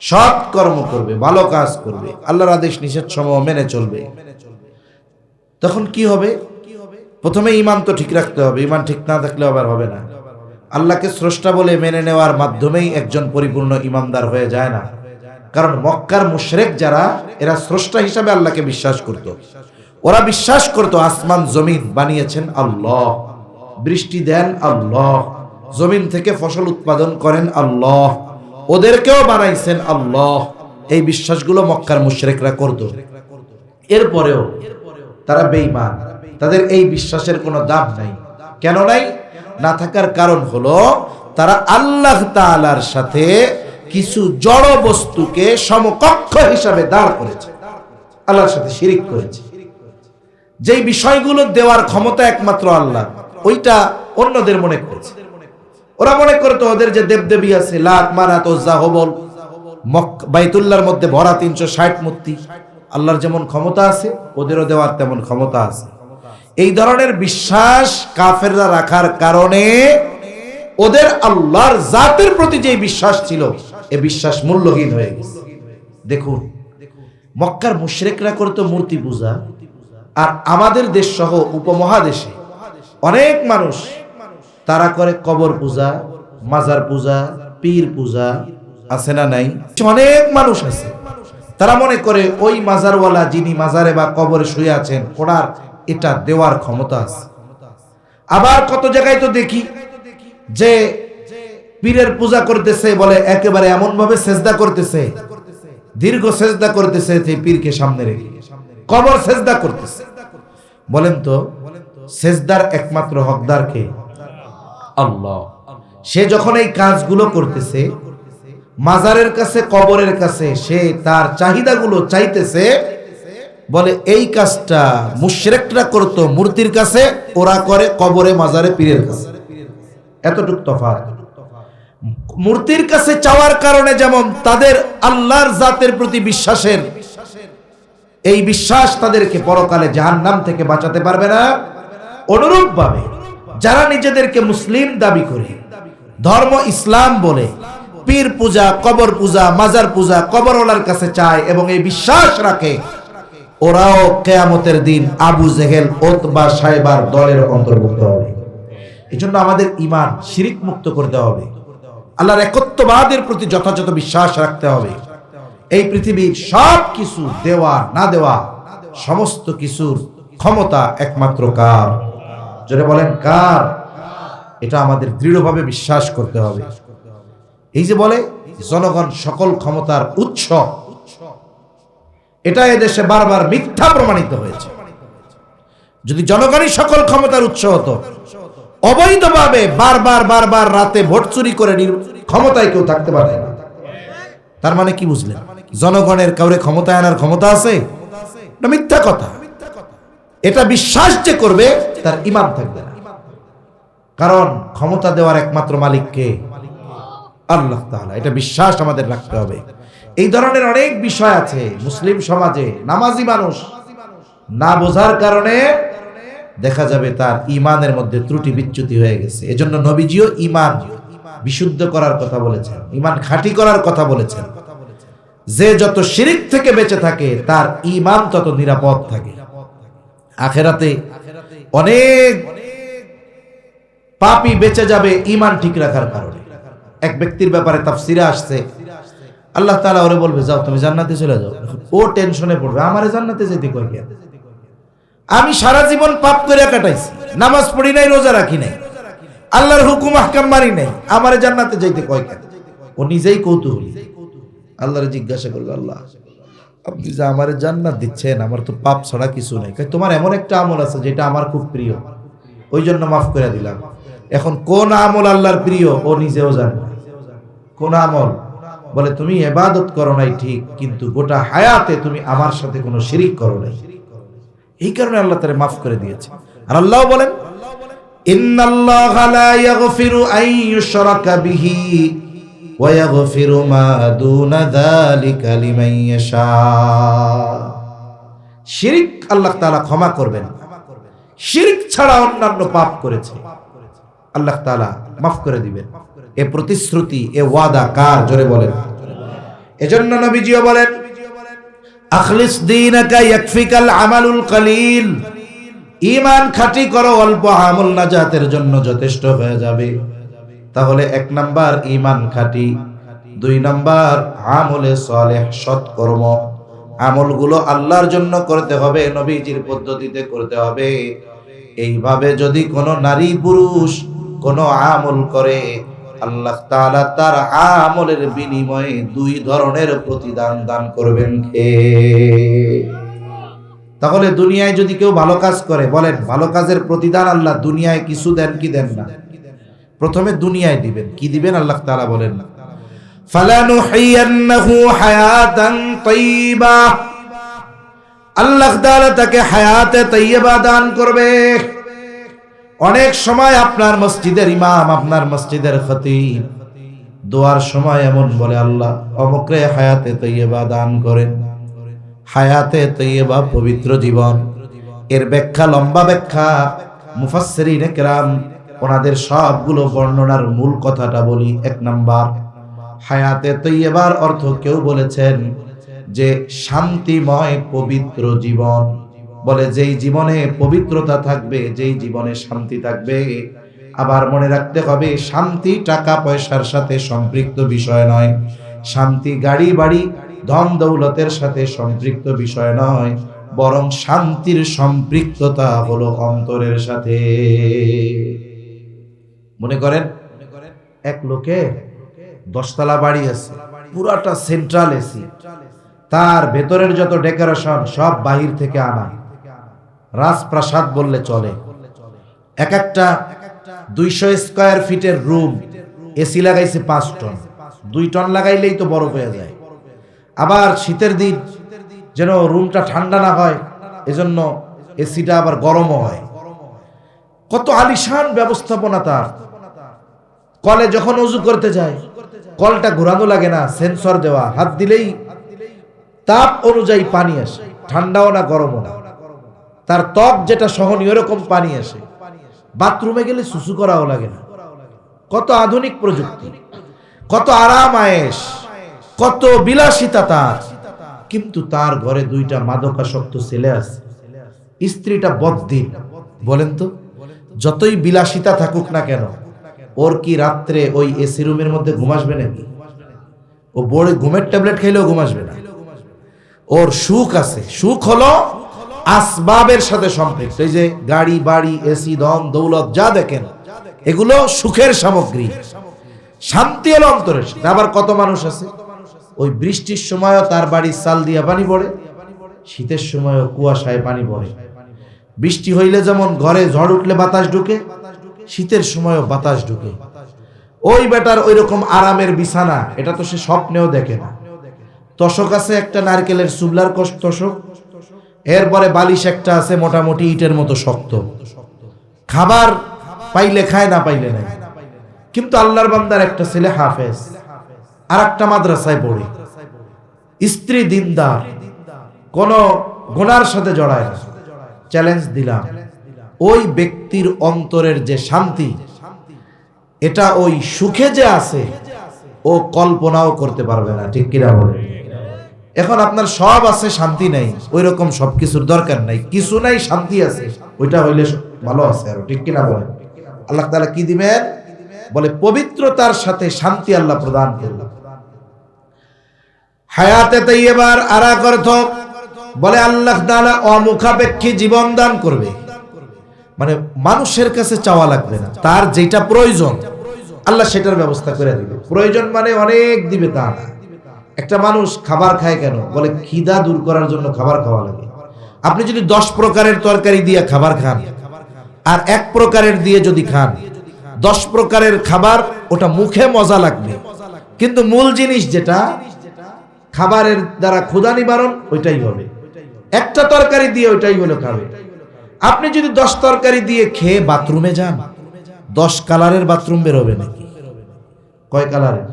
সৎ কর্ম করবে, ভালো কাজ করবে, আল্লাহর আদেশ নিষেধ সমূহ মেনে চলবে, তখন কি হবে? প্রথমে ঈমান তো ঠিক রাখতে হবে, ঈমান ঠিক না থাকলে আবার হবে না। আল্লাহকে স্রষ্টা বলে মেনে নেওয়ার মাধ্যমেই একজন পরিপূর্ণ ঈমানদার হয়ে যায় না। কারণ মক্কার মুশরিক যারা, এরা স্রষ্টা হিসাবে আল্লাহকে বিশ্বাস করত। ওরা বিশ্বাস করত আসমান জমিন বানিয়েছেন আল্লাহ, বৃষ্টি দেন আল্লাহ, জমিন থেকে ফসল উৎপাদন করেন আল্লাহ, ওদেরকেও বানাইছেন আল্লাহ। এই বিশ্বাসগুলো মক্কার মুশরিকরা করত। এরপরেও তারা বেঈমান, তাদের এই বিশ্বাসের কোনো দাম নাই। কেন নাই? না থাকার কারণ হলো তারা আল্লাহ তাআলার সাথে কিছু জড় বস্তুকে সমকক্ষ হিসাবে দাঁড় করেছে, আল্লাহর সাথে শিরিক করেছে। যেই বিষয়গুলো দেওয়ার ক্ষমতা একমাত্র আল্লাহ, ওইটা অন্যদের মনে করেছে। ওরা মনে করতো ওদের যে দেবদেবী আছে, লাত, মানাত, ওজ্জা, হবল, বাইতুল্লাহর মধ্যে ভরা 360 মূর্তি, আল্লাহর যেমন ক্ষমতা আছে ওদেরও দেওয়ার তেমন ক্ষমতা আছে। এই ধরনের বিশ্বাস কাফেররা রাখার কারণে ওদের আল্লাহর জাতের প্রতি যে বিশ্বাস ছিল, এই বিশ্বাস মূল্যহীন হয়ে গেছে। দেখুন, মক্কার মুশরিকরা করতো মূর্তি পূজা, আর আমাদের দেশ সহ উপমহাদেশে অনেক মানুষ তারা করে কবর পূজা, মাজার পূজা, পীর পূজা, আছে না নাই? অনেক মানুষ আছে, তারা মনে করে ওই মাজারওয়ালা যিনি মাজারে বা কবরে শুয়ে আছেন, ওনার এটা দেওয়ার ক্ষমতা আছে। আবার কত জায়গায় তো দেখি যে পীরের পূজা করতেছে, বলে একেবারে এমন ভাবে সেজদা করতেছে, দীর্ঘ সেজদা করতেছে, পীরকে সামনে রেখে কবর সেজদা করতেছে। বলেন তো, সেজদার একমাত্র হকদার কে? আল্লাহ। সে যখন এই কাজগুলো করতেছে, মাজারের কাছে, কবরের কাছে, সে তার চাহিদাগুলো চাইতেছে, বলে এই কাজটা মুশরিকরা করতো মূর্তির কাছে, ওরা করে কবরে, মাজারে, পীরের কাছে। এতটুকু তফাৎ। মূর্তির কাছে চাওয়ার কারণে যেমন তাদের আল্লাহর জাতের প্রতি বিশ্বাসের এই বিশ্বাস তাদেরকে পরকালে জাহান্নাম থেকে বাঁচাতে পারবে না, অনুরূপ ভাবে যারা নিজেদেরকে মুসলিম দাবি করে, ধর্ম ইসলাম বলে, পীর পূজা, কবর পূজা, মাজার পূজা, কবরওয়ালার কাছে চায় এবং এই বিশ্বাস রাখে, ওরাও কিয়ামতের দিন আবু জেহেল, উতবা, সাইবার দলের অন্তর্ভুক্ত হবে। এই জন্য আমাদের ঈমান শিরিক মুক্ত করতে হবে, আল্লাহর একত্ববাদের প্রতি যথাযথ বিশ্বাস রাখতে হবে। এই পৃথিবীর সব কিছু দেওয়া না দেওয়া সমস্ত কিছুর ক্ষমতা একমাত্র কার? জোরে বলেন কার? এটা আমাদের দৃঢ়ভাবে বিশ্বাস করতে হবে। এই যে বলে জনগণ সকল ক্ষমতার উৎস, এটা এদেশে বারবার মিথ্যা প্রমাণিত হয়েছে। যদি জনগণই সকল ক্ষমতার উৎস হতো, অবৈধভাবে বারবার রাতে ভোট চুরি করে ক্ষমতায় কেউ থাকতে পারে না। তার মানে কি বুঝলেন? জনগণের কাউরে ক্ষমতায় আনার ক্ষমতা আছে? এটা মিথ্যা কথা। এটা বিশ্বাস যে করবে তার ঈমান থাকবে না, কারণ ক্ষমতা দেওয়ার একমাত্র মালিক কে? আল্লাহ তাআলা। এটা বিশ্বাস আমাদের রাখতে হবে। এই ধরনের অনেক বিষয় আছে মুসলিম সমাজে, নামাজি মানুষ না বোঝার কারণে দেখা যাবে তার ঈমানের মধ্যে ত্রুটি বিচ্যুতি হয়ে গেছে। এজন্য নবীজিও ঈমান বিশুদ্ধ করার কথা বলেছেন, ঈমান খাঁটি করার কথা বলেছেন। যে যত শিরিক থেকে বেঁচে থাকে তার ঈমান তত নিরাপদ থাকে। আখিরাতে অনেক পাপী বেঁচে যাবে ঈমান ঠিক রাখার কারণে। এক ব্যক্তির ব্যাপারে তাফসিরে আসছে, আল্লাহ তাআলা ওরে বলবে যাও তুমি জান্নাতে চলে যাও। ও টেনশনে পড়বে, আমারে জান্নাতে যেতে কই কেন? আমি সারা জীবন পাপ করে কাটাইছি, নামাজ পড়ি নাই, রোজা রাখি নাই, আল্লাহর হুকুম আহকাম মানি নাই, আমারে জান্নাতে যাইতে কয় কেন? ও নিজেই কৌতূহলী। আল্লাহরে জিজ্ঞাসা করবে, আল্লাহ আপনি যে আমারে জান্নাত দিচ্ছেন, আমার তো পাপ ছাড়া কিছু নাই। তোমার এমন একটা আমল আছে যেটা আমার খুব প্রিয়, ওই জন্য মাফ করে দিলাম। এখন কোন আমল আল্লাহর প্রিয় ও নিজেও জানে না। কোন আমল? বলে তুমি ইবাদত করো নাই ঠিক, কিন্তু গোটা হায়াতে তুমি আমার সাথে কোনো শিরিক করো নাই, এই কারণে আল্লাহ তাআলা মাফ করে দিয়েছে। আর আল্লাহ বলেন ইন্নাল্লাহা লা ইয়াগফিরু আন ইউশরাকা বিহি ওয়া ইয়াগফিরু মা দুনা যালিকা লিমান ইয়াশা। শিরিক আল্লাহ তাআলা ক্ষমা করবেন, শিরিক ছাড়া অন্যান্য পাপ করেছে আল্লাহ তাআলা মাফ করে দিবেন। এ প্রতিশ্রুতি, এ ওয়াদা কার? জোরে বলেন। এজন্য নবীজিও বলেন আখলিস দীনাকা ইয়াকফিকাল আমালুল কলিল। ঈমান খাঁটি করো, অল্প আমল নাজাতের জন্য যথেষ্ট হয়ে যাবে। তাহলে 1 নাম্বার ঈমান খাঁটি, 2 নাম্বার আমলে সালেহ, সৎকর্ম। আমলগুলো আল্লাহর জন্য করতে হবে, নবীজির পদ্ধতিতে করতে হবে। এইভাবে যদি কোনো নারী পুরুষ কোনো আমল করে, আল্লাহ তাআলা তার আমলের বিনিময়ে 2 ধরনের প্রতিদান দান করবেন। তাহলে দুনিয়ায় যদি কেউ ভালো কাজ করে, বলেন ভালো কাজের প্রতিদান আল্লাহ দুনিয়ায় কিছু দেন কি দেন না? প্রথমে দুনিয়ায় দিবেন। কি দিবেন? আল্লাহ তাআলা বলেন ফালানুহিয়ান্নাহু হায়াতান তাইয়্যিবা। আল্লাহ তাআলা তাকে হায়াতে তাইয়্যিবা দান করবে। অনেক সময় আপনার মসজিদের ইমাম, আপনার মসজিদের খতিব দোয়ার সময় এমন বলে, আল্লাহ অমুকরে হায়াতে তাইয়্যিবা দান করেন। হায়াতে তাইয়্যিবা পবিত্র জীবন। এর ব্যাখ্যা, লম্বা ব্যাখ্যা, মুফাসসিরিনে কেরাম ওনাদের সবগুলো বর্ণনার মূল কথাটা বলি। 1 নাম্বার, হায়াতে তাইয়্যিবার অর্থ কেউ বলেছেন যে শান্তিময় পবিত্র জীবন। বলে যেই জীবনে পবিত্রতা থাকবে, যেই জীবনে শান্তি থাকবে। আবার মনে রাখতে হবে, শান্তি টাকা পয়সার সাথে সম্পৃক্ত বিষয় নয়, শান্তি গাড়ি বাড়ি ধন দৌলতের সাথে সম্পৃক্ত বিষয় নয়, বরং শান্তির সম্পৃক্ততা হলো অন্তরের সাথে। মনে করেন এক লোকে 10 তলা বাড়ি আছে, পুরাটা সেন্ট্রাল এসি, তার ভেতরের যত ডেকোরেশন সব বাহির থেকে আনা, রাজপ্রাসাদ বললে চলে। এক একটা 200 স্কয়ার ফিটের রুম, এসি লাগাইছে 5 টন, 2 টন লাগাইলেই তো বরফ হয়ে যায়। আবার শীতের দিন যেন রুমটা ঠান্ডা না হয়, এজন্য এসিটা আবার গরমও হয়। কত আলিশান ব্যবস্থাপনা তার। কলে যখন ওযু করতে যায়, কলটা ঘোরানো লাগে না, সেন্সর দেওয়া, হাত দিলেই তাপ অনুযায়ী পানি আসে, ঠান্ডাও না গরমও না। তার ত্বক যেটা সহনীয় এরকম পানি আসে। বাথরুমে গেলে সুসু করাও লাগে না। কত আধুনিক প্রযুক্তি, কত আরাম আয়েশ, কত বিলাসিতা তার। কিন্তু তার ঘরে 2টা মাদকাসক্ত ছেলে আছে, স্ত্রীটা বদ্দিন। বলেন তো, যতই বিলাসিতা থাকুক না কেন, ওর কি রাত্রে ওই এসি রুমের মধ্যে ঘুম আসবে নাকি? ও বড় ঘুমের ট্যাবলেট খাইলেও ঘুম আসবে না। ওর সুখ আছে, সুখ হলো আসবাবের সাথে সম্পৃক্ত। এই যে গাড়ি বাড়ি এসি ধন দৌলত যা দেখেন এগুলো সুখের সামগ্রী। শান্তি হলো অন্তরের। আবার কত মানুষ আছে ওই বৃষ্টির সময়ও তার বাড়ির চাল দিয়া পানি পড়ে, শীতের সময়ও কুয়াশায় পানি পড়ে। বৃষ্টি হইলে যেমন ঘরে ঝড় উঠলে বাতাস ঢুকে, শীতের সময়ও বাতাস ঢুকে। ওই বেটার ওই রকম আরামের বিছানা এটা তো সে স্বপ্নেও দেখে না। তোষক আছে একটা নারকেলের সুবলার তোষক, এরপরে বালিশ একটা আছে মোটামুটি ইটের মতো শক্ত। খাবার পাইলে খায়, না পাইলে নাই। কিন্তু আল্লাহর বান্দার একটা ছেলে হাফেজ, আর একটা মাদ্রাসায় পড়ে, স্ত্রী দিনদার, কোন গুনার সাথে জড়ায় না। চ্যালেঞ্জ দিলাম, ওই ব্যক্তির অন্তরের যে শান্তি, এটা ওই সুখে যে আছে ও কল্পনাও করতে পারবে না। ঠিক কিনা বলে? এখন আপনার সব আছে, শান্তি নাই, ওই রকম সবকিছুর দরকার নাই। কিছু নাই, শান্তি আছে, ওইটা হইলে ভালো আছে আরো। ঠিক কিনা বলে? আল্লাহ তাআলা কি দিবেন? বলে পবিত্রতার সাথে শান্তি আল্লাহ প্রদান করলেন। হায়াতে তাইয়্যিবার আরাক অর্থ বলে আল্লাহ তাআলা অমুখাপেক্ষী জীবন দান করবে। মানে মানুষের কাছে চাওয়া লাগবে না, তার যেটা প্রয়োজন আল্লাহ সেটার ব্যবস্থা করে দিবে। প্রয়োজন মানে অনেক দিবে তা না। একটা মানুষ খাবার খায় কেন? বলে খিদা দূর করার জন্য খাবার খাওয়া লাগে। আপনি যদি 10 প্রকারের তরকারি দিয়ে খাবার খান আর 1 প্রকারের দিয়ে যদি খান, 10 প্রকারের খাবার ওটা মুখে মজা লাগবে, কিন্তু মূল জিনিস যেটা খাবারের দ্বারা ক্ষুধা নিবারণ ওইটাই হবে। একটা তরকারি দিয়ে ওইটাই হলো খাবে। আপনি যদি 10 তরকারি দিয়ে খেয়ে বাথরুমে যান, 10 কালারের বাথরুম বেরোবে নাকি? কয় কালারের?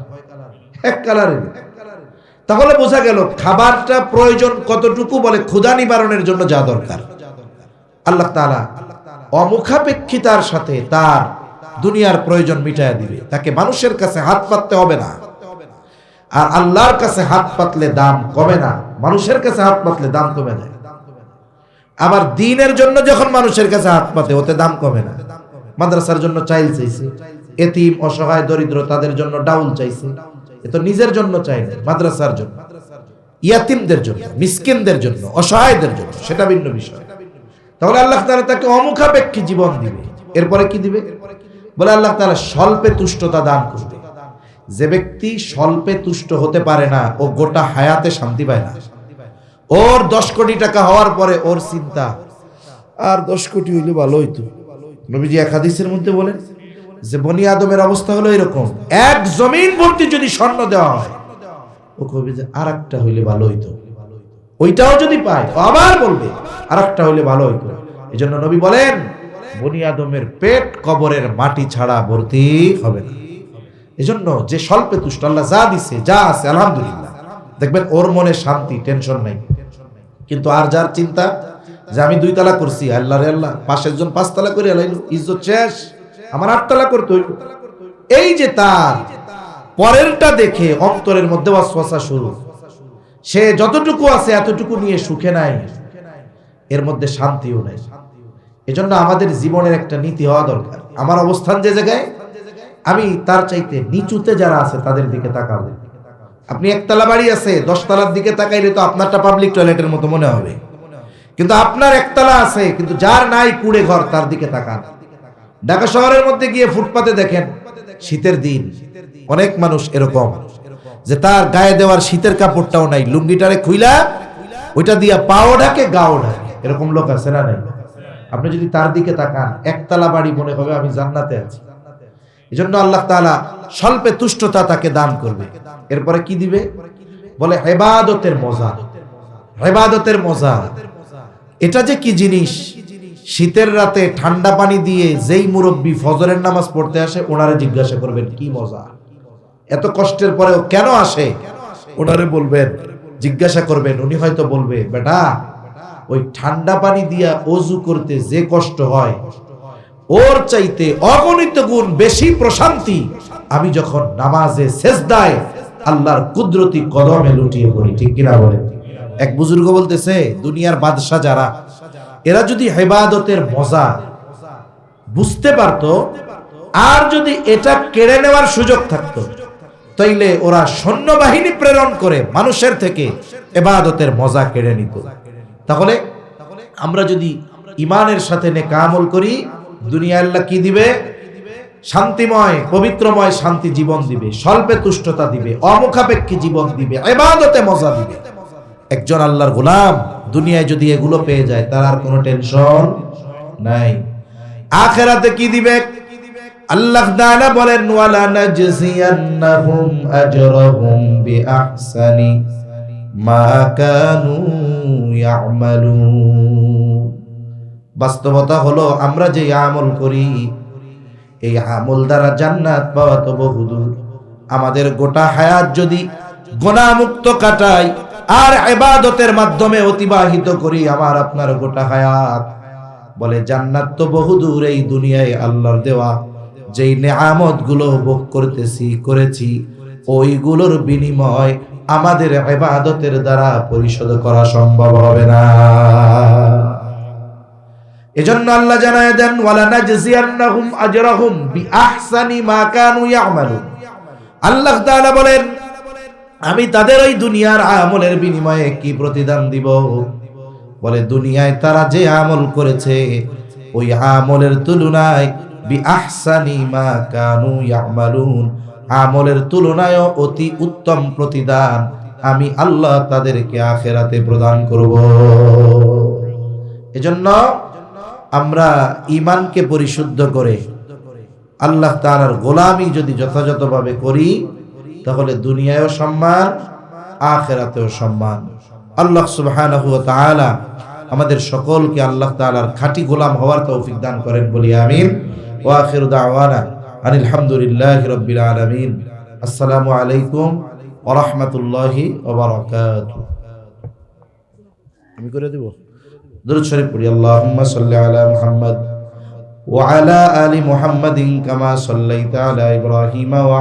1 কালারের। তাহলে বোঝা গেল খাবারটা প্রয়োজন কতটুকু। বলে ক্ষুধা নিবারণের জন্য যা দরকার আল্লাহ তাআলা অমুখাপেক্ষিতার সাথে তার দুনিয়ার প্রয়োজন মিটায়া দিবে। তাকে মানুষের কাছে হাত পাততে হবে না। আর আল্লাহর কাছে হাত পাতলে দাম কমে না, মানুষের কাছে হাত পাতলে দাম কমে যায়। আবার দ্বীনের জন্য যখন মানুষের কাছে হাত পাতে ওতে দাম কমে না। মাদ্রাসার জন্য চাইল চাইছে, এতিম অসহায় দরিদ্র তাদের জন্য ডাউল চাইছে, এ তো নিজের জন্য চাই না, মাদ্রাসার জন্য, ইয়াতিমদের জন্য, মিসকিনদের জন্য, অসহায়দের জন্য, সেটা ভিন্ন বিষয়। তাহলে আল্লাহ তাআলা তাকে অমুখাপেক্ষী জীবন দিবে। এরপরে কি দিবে? বলে আল্লাহ তাআলা স্বল্পে তুষ্টতা দান করবে। যে ব্যক্তি স্বল্পে তুষ্ট হতে পারে না ও গোটা হায়াতে শান্তি পায় না। ওর 10 কোটি টাকা হওয়ার পরে ওর চিন্তা আর 10 কোটি হইলে ভালো হইতো। নবীজি এক হাদিসের মধ্যে বলেন যে বনি আদমের অবস্থা হলো এরকম, এক জমিন ভর্তি যদি স্বর্ণ দেওয়া হয় ও কবে যে আরেকটা হইলে ভালো হইতো। ওইটাও যদি পায় আবার বলবে আরেকটা হইলে ভালো হইতো। এজন্য নবী বলেন বনি আদমের পেট কবরের মাটি ছাড়া ভর্তি হবে না। এজন্য যে স্বল্পে তুষ্ট, আল্লাহ যা দিছে যা আছে আলহামদুলিল্লাহ, দেখবেন ওর মনে শান্তি, টেনশন নাই। কিন্তু আর যার চিন্তা যে আমি 2 তালা করছি, আল্লাহ রে আল্লাহ পাশের জন 5 তালা করে আলাইলো, ইজ্জত শেষ, আমার 8 তালা করতে হইল। এই যে তার পরেরটা দেখে অন্তরের মধ্যে ওয়াসওয়াসা শুরু। সে যতটুকু আছে এতটুকু নিয়ে সুখে নাই, এর মধ্যে শান্তিও নাই। এজন্য আমাদের জীবনের একটা নীতি হওয়া দরকার। আমার অবস্থান যে জায়গায়, আমি তার চাইতে নিচুতে যারা আছে তাদের দিকে তাকাবো। আপনি 1 তালা বাড়ি আছে, 10 তালার দিকে তাকাইলে তো আপনারটা পাবলিক টয়লেটের মতো মনে হবে। কিন্তু আপনার 1 তালা আছে, কিন্তু যার নাই কুড়ে ঘর তার দিকে তাকান। ঢাকা শহরের মধ্যে গিয়ে ফুটপাতে দেখেন, শীতের দিন অনেক মানুষ এরকম যে তার গায়ে দেওয়ার শীতের কাপড়টাও নাই, লুঙ্গিটারে খুইলা ওইটা দিয়া পাও ঢাকে গাও ঢাকে, এরকম লোক আছে না নাই? আপনি যদি তার দিকে তাকান 1 তালা বাড়ি মনে হবে আমি জান্নাতে আছি। এজন্য আল্লাহ তাআলা স্বল্পে তুষ্টতা তাকে দান করবে। এরপরে কি দিবে? বলে ইবাদতের মজা। ইবাদতের মজা এটা যে কি জিনিস! শীতের রাতে ঠান্ডা পানি দিয়ে যেই মুরব্বি ফজরের নামাজ পড়তে আসে ওনারে জিজ্ঞাসা করবেন কি মজা, এত কষ্টের পরেও কেন আসে, ওনারে বলবেন, জিজ্ঞাসা করবেন, উনি হয়তো বলবে বেটা ওই ঠান্ডা পানি দিয়া ওযু করতে যে কষ্ট হয় ওর চাইতে অগণিত গুণ বেশি প্রশান্তি আমি যখন নামাজে সেজদায় আল্লাহর কুদরতি কদমে লুটিয়ে পড়ি। ঠিক কিনা বলেন? এক বুজুর্গ বলতেছে দুনিয়ার বাদশা যারা, এরা যদি ইবাদতের মজা বুঝতে পারতো, আর যদি এটা কেড়ে নেওয়ার সুযোগ থাকতো, তাইলে ওরা সৈন্যবাহিনী প্রেরণ করে মানুষের থেকে ইবাদতের মজা কেড়ে নিত। তাহলে আমরা যদি ইমানের সাথে নেক আমল করি, দুনিয়া আল্লাহ কি দিবে? শান্তিময়, পবিত্রময় শান্তি জীবন দিবে, স্বল্পে তুষ্টতা দিবে, অমুখাপেক্ষী জীবন দিবে, ইবাদতে মজা দিবে। একজন আল্লাহর গোলাম দুনিয়ায় যদি এগুলো পেয়ে যায়, তার আর কোনো টেনশন নাই। আখিরাতে কি দিবে? আল্লাহ তাআলা বলেন, ওয়ালা নাজজিয়ান্নাহুম আজরাহুম বিআহসানি মা কানু ইয়ামালুন। বাস্তবতা হলো, আমরা যে আমল করি, এই আমল দ্বারা জান্নাত পাওয়া তো বহুদূর। আমাদের গোটা হায়াত যদি গুনাহমুক্ত কাটাই আর ইবাদতের মাধ্যমে অতিবাহিত করি, আমার আপনার গোটা হায়াত, বলে জান্নাত তো বহুদূর। এই দুনিয়ায় আল্লাহর দেওয়া যেই নেয়ামত গুলো ভোগ করেছি, ওইগুলোর বিনিময় আমাদের ইবাদতের দ্বারা পরিশোধ করা সম্ভব হবে না। এজন্য আল্লাহ জানায় দেন, ওয়ালা নাজজিয়ান্নাহুম আজরাহুম বিআহসানি মা কানু ইয়ামালুন। আল্লাহ তাআলা বলেন, আমি তাদের ওই দুনিয়ার আমলের বিনিময়ে কি প্রতিদান দিব? বলে, দুনিয়ায় তারা যে আমল করেছে, ওই আমলের তুলনায় বিআহসানি মা কানু ইয়ামালুন, আমলের তুলনায় অতি উত্তম প্রতিদান আমি আল্লাহ তাদেরকে আখিরাতে প্রদান করব। এজন্য আমরা ঈমানকে পরিশুদ্ধ করে আল্লাহ তাআলার গোলামি যদি যথাযথভাবে করি, তাহলে দুনিয়ায়ও সম্মান, আখিরাতেও সম্মান। আল্লাহ সুবহানাহু ওয়া তাআলা আমাদের সকলকে আল্লাহ তাআলার খাঁটি গোলাম হওয়ার তৌফিক দান করেন, বলি আমিন। ওয়া আখিরু দাওয়ানা আনিল হামদুলিল্লাহি রাব্বিল আলামিন। আসসালামু আলাইকুম ওয়া রাহমাতুল্লাহি ওয়া বারাকাতুহু। আমি করে দেব দরুদ শরীফ পড়ি। আল্লাহুম্মা সাল্লি আলা মুহাম্মদ ওয়া আলা আলি মুহাম্মাদিন কামা সাল্লাইতা আলা ইব্রাহিম ওয়া